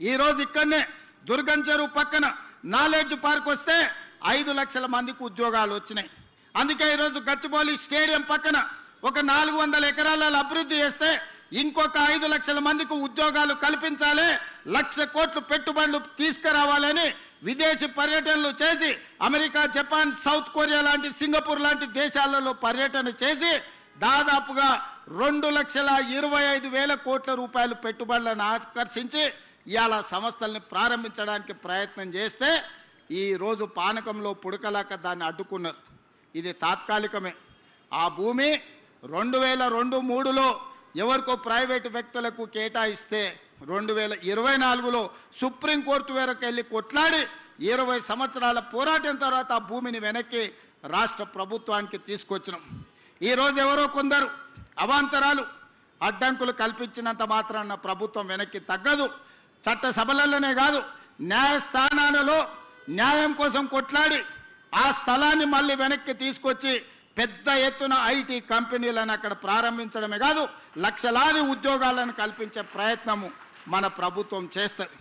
ఈ రోజు ఇక్కడనే దుర్గం చెరువు పక్కన నాలెడ్జ్ పార్క్ వస్తే 5 లక్షల మందికి ఉద్యోగాలు వచ్చినాయి. అందుకే ఈరోజు గచ్చిబౌలి స్టేడియం పక్కన ఒక 400 ఎకరాలలో అభివృద్ధి చేస్తే ఇంకొక 5 లక్షల మందికి ఉద్యోగాలు కల్పించాలి, 1,00,000 కోట్లు పెట్టుబడులు తీసుకురావాలని విదేశీ పర్యటనలు చేసి అమెరికా, జపాన్, సౌత్ కొరియా లాంటి, సింగపూర్ లాంటి దేశాలలో పర్యటన చేసి దాదాపుగా 2,25,000 కోట్ల రూపాయలు పెట్టుబడులను ఆకర్షించి ఇవాళ సంస్థల్ని ప్రారంభించడానికి ప్రయత్నం చేస్తే ఈ రోజు పానకంలో పుడకలాక దాన్ని అడ్డుకున్నారు. ఇది తాత్కాలికమే. ఆ భూమి 2002-03లో ఎవరికో ప్రైవేటు వ్యక్తులకు కేటాయిస్తే 2024లో సుప్రీంకోర్టు వరకు వెళ్ళి కొట్లాడి 20 సంవత్సరాల పోరాటం తర్వాత ఆ భూమిని వెనక్కి రాష్ట్ర ప్రభుత్వానికి తీసుకొచ్చినాం. ఈరోజు ఎవరో కొందరు అవాంతరాలు అడ్డంకులు కల్పించినంత మాత్రాన ప్రభుత్వం వెనక్కి తగ్గదు. చట్టసభలలోనే కాదు, న్యాయస్థానాలలో న్యాయం కోసం కొట్లాడి ఆ స్థలాన్ని మళ్ళీ వెనక్కి తీసుకొచ్చి పెద్ద ఎత్తున ఐటీ కంపెనీలను అక్కడ ప్రారంభించడమే కాదు, లక్షలాది ఉద్యోగాలను కల్పించే ప్రయత్నము మన ప్రభుత్వం చేస్తుంది.